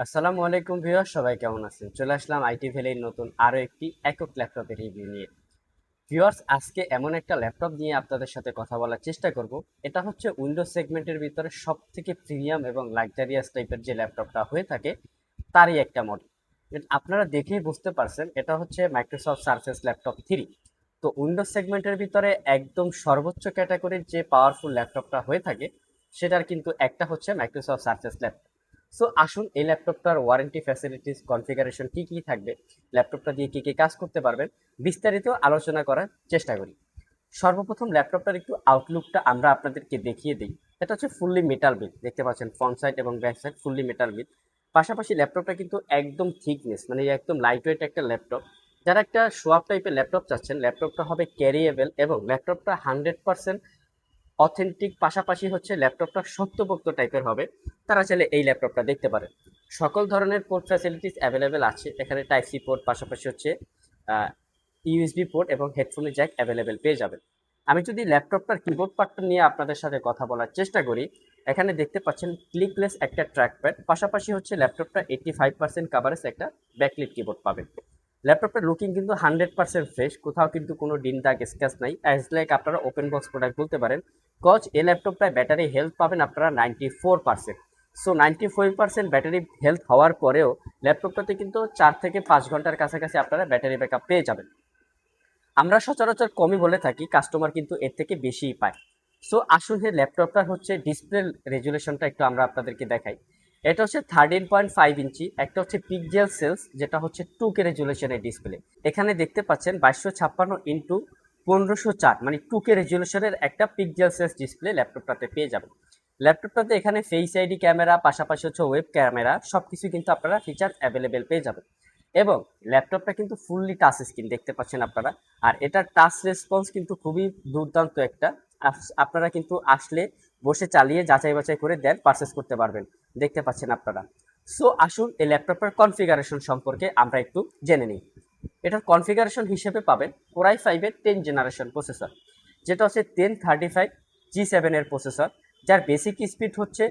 আসসালামু আলাইকুম ভিউয়ার, সবাই কেমন আছেন? চলে আসলাম আইটি ভ্যালির নতুন আরো একটি একক ল্যাপটপের রিভিউ নিয়ে। ভিউয়ার্স, আজকে এমন একটা ল্যাপটপ নিয়ে আপনাদের সাথে কথা বলার চেষ্টা করব। এটা হচ্ছে উইন্ডোজ সেগমেন্টের ভিতরে সব থেকে প্রিমিয়াম এবং লাক্সারিয়াস টাইপের যে ল্যাপটপটা হয়ে থাকে তারই একটা মডেল। আপনারা দেখেই বুঝতে পারছেন এটা হচ্ছে মাইক্রোসফট সারফেস ল্যাপটপ 3। তো উইন্ডোজ সেগমেন্টের ভিতরে একদম সর্বোচ্চ ক্যাটাগরির যে পাওয়ারফুল ল্যাপটপটা হয়ে থাকে সেটার কিন্তু একটা হচ্ছে মাইক্রোসফট সারফেস ল্যাপটপ। সো আসুন এই ল্যাপটপটার ওয়ারেন্টি ফ্যাসিলিটিস কনফিগারেশন কি কি থাকবে, ল্যাপটপটা দিয়ে কি কি কাজ করতে পারবেন, বিস্তারিত আলোচনা করার চেষ্টা করি। সর্বপ্রথম ল্যাপটপটার একটু আউটলুকটা আমরা আপনাদেরকে দেখিয়ে দিই। এটা হচ্ছে ফুললি মেটাল বিল্ড, দেখতে পাচ্ছেন ফ্রন্ট সাইড এবং back side fully metal build. পাশাপাশি ল্যাপটপটা কিন্তু একদম থিকনেস, মানে একদম লাইট ওয়েট একটা ল্যাপটপ। যারা একটা সোয়াপ টাইপের ল্যাপটপ চাচ্ছেন, ল্যাপটপটা হবে ক্যারিয়েবল এবং ল্যাপটপটা 100% অথেন্টিক, পাশাপাশি হচ্ছে ল্যাপটপটা শক্তপোক্ত টাইপের হবে, তারা চাইলে এই ল্যাপটপটা দেখতে পারেন। সকল ধরনের পোর্ট ফ্যাসিলিটিস অ্যাভেলেবেল আছে এখানে। টাইপ সি পোর্ট, পাশাপাশি হচ্ছে ইউএসবি পোর্ট এবং হেডফোনের জ্যাক অ্যাভেলেবেল পেয়ে যাবেন। আমি যদি ল্যাপটপটার কিবোর্ড পার্টটা নিয়ে আপনাদের সাথে কথা বলার চেষ্টা করি, এখানে দেখতে পাচ্ছেন ক্লিকলেস একটা ট্র্যাকপ্যাড, পাশাপাশি হচ্ছে ল্যাপটপটা 85% কাভারেজ একটা ব্যাকলিট কিবোর্ড পাবেন। ল্যাপটপটার লুকিং কিন্তু 100% ফ্রেশ, কোথাও কিন্তু কোনো ডিন দাগ স্ক্র্যাচ নাই, অ্যাজ লাইক আপনারা ওপেন বক্স প্রোডাক্ট বলতে পারেন। কজ এই ল্যাপটপটায় ব্যাটারি হেলথ পাবেন আপনারা 94%। সো 94% ব্যাটারি হেলথ হওয়ার পরেও ল্যাপটপটাতে কিন্তু 4 থেকে 5 ঘন্টার কাছাকাছি আপনারা ব্যাটারি ব্যাকআপ পেয়ে যাবেন। আমরা সচরাচর কমই বলে থাকি, কাস্টমার কিন্তু এর থেকে বেশিই পায়। সো আসুন এই ল্যাপটপটার হচ্ছে ডিসপ্লে রেজুলেশনটা একটু আমরা আপনাদেরকে দেখাই। এটা হচ্ছে 13.5 ইঞ্চি, একটা হচ্ছে পিক্সেল সেলস, যেটা হচ্ছে 2K রেজুলেশনের ডিসপ্লে। এখানে দেখতে পাচ্ছেন 2256 ইন্টু 1504, মানে 2K রেজুলেশনের একটা পিক্সেল সেলস ডিসপ্লে ল্যাপটপটাতে পেয়ে যাবেন। ল্যাপটপটাতে এখানে ফেস আইডি ক্যামেরা, পাশাপাশি হচ্ছে ওয়েব ক্যামেরা, সব কিছু কিন্তু আপনারা ফিচার অ্যাভেলেবেল পেয়ে যাবেন। এবং ল্যাপটপটা কিন্তু ফুললি টাচ স্ক্রিন, দেখতে পাচ্ছেন আপনারা। আর এটার টাচ রেসপন্স কিন্তু খুবই দুর্দান্ত একটা। আপনারা কিন্তু আসলে বসে চালিয়ে যাচাই বাছাই করে দেন পারচেস করতে পারবেন, দেখতে পাচ্ছেন আপনারা। সো আসুন এই ল্যাপটপের কনফিগারেশন সম্পর্কে আমরা একটু জেনে নিই। এটার কনফিগারেশন হিসেবে পাবেন কোরাই 5-এর 10 জেনারেশন প্রসেসর, যেটা হচ্ছে 1035 G7 এর প্রসেসর, যার বেসিক স্পিড হচ্ছে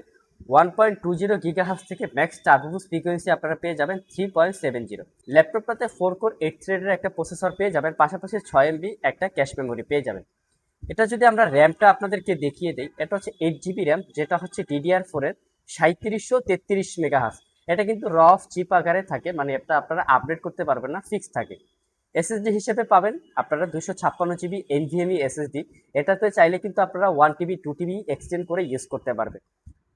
1.20 গিগাহার্টজ থেকে ম্যাক্স টার্বোবুস্ট ফ্রিকোয়েন্সি আপনারা পেয়ে যাবেন 3.70। ল্যাপটপটাতে 4 কোর 8 থ্রেডের একটা প্রসেসর পেয়ে যাবেন, পাশাপাশি 6 MB একটা ক্যাশ মেমোরি পেয়ে যাবেন। এটা যদি আমরা র্যামটা আপনাদেরকে দেখিয়ে দিই, এটা হচ্ছে 8 GB র্যাম, যেটা হচ্ছে DDR4 এর 3733 মেগাহার্টজ। এটা কিন্তু রফ চিপ আকারে থাকে, মানে এটা আপনারা আপডেট করতে পারবেন না, ফিক্স থাকে। এসএসডি হিসেবে পাবেন আপনারা 256 GB NVMe এসএসডি। এটাতে চাইলে কিন্তু আপনারা 1 TB 2 TB এক্সটেন্ড করে ইউজ করতে পারবেন।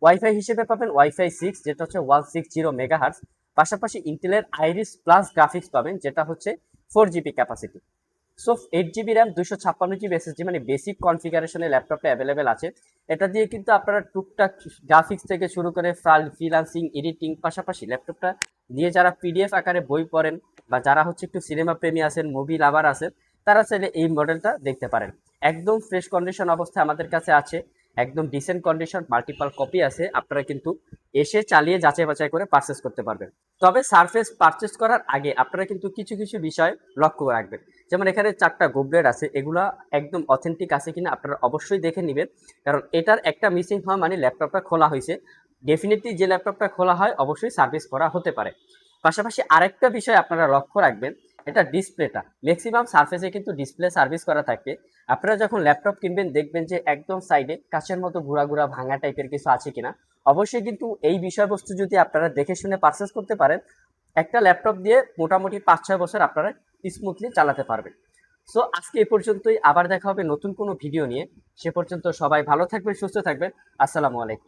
ওয়াইফাই হিসেবে পাবেন ওয়াইফাই 6, যেটা হচ্ছে 160 মেগাহার্টজ। পাশাপাশি ইন্টেলের আইরিস প্লাস গ্রাফিক্স পাবেন, যেটা হচ্ছে 4 GB capacity. So 8 GB RAM, 256 GB SSD, মানে বেসিক কনফিগারেশনে ল্যাপটপটা অ্যাভেলেবেল আছে। এটা দিয়ে কিন্তু আপনারা টুকটাক গ্রাফিক্স থেকে শুরু করে ফ্রিলান্সিং, এডিটিং, পাশাপাশি ল্যাপটপটা দিয়ে যারা পিডিএফ আকারে বই পড়েন, বা যারা হচ্ছে একটু সিনেমা প্রেমী আছেন, মুভি লাভার আছেন, তারা চাইলে এই মডেলটা দেখতে পারেন। একদম ফ্রেশ কন্ডিশন অবস্থায় আমাদের কাছে আছে, একদম ডিসেন্ট কন্ডিশন, মাল্টিপাল কপি আছে, আপনারা কিন্তু এসে চালিয়ে যাচাই বাছাই করে পারচেস করতে পারবেন। তবে সারফেস পারচেস করার আগে আপনারা কিন্তু কিছু কিছু বিষয় লক্ষ্য রাখবেন। যেমন এখানে 4টা গোবলেট আছে, এগুলা একদম অথেন্টিক আছে কিনা আপনারা অবশ্যই দেখে নেবেন, কারণ এটার একটা মিসিং হয় মানে ল্যাপটপটা খোলা হয়েছে। ডেফিনেটলি যে ল্যাপটপটা খোলা হয় অবশ্যই সার্ভিস করা হতে পারে। পাশাপাশি আরেকটা বিষয় আপনারা লক্ষ্য রাখবেন, এটা ডিসপ্লেটা। ম্যাক্সিমাম সারফেসে কিন্তু ডিসপ্লে সার্ভিস করা থাকে। আপনারা যখন ল্যাপটপ কিনবেন দেখবেন যে একদম সাইডে কাচের মতো ঘোরা ঘোরা ভাঙা টাইপের কিছু আছে কিনা। অবশ্যই কিন্তু এই বিষয়বস্তু যদি আপনারা দেখে শুনে পারচেস করতে পারেন, একটা ল্যাপটপ দিয়ে মোটামুটি 5-6 বছর আপনারা স্মুথলি চালাতে পারবেন। সো আজকে এই পর্যন্তই, আবার দেখা হবে নতুন কোনো ভিডিও নিয়ে। সে পর্যন্ত সবাই ভালো থাকবেন, সুস্থ থাকবেন। আসসালামু আলাইকুম।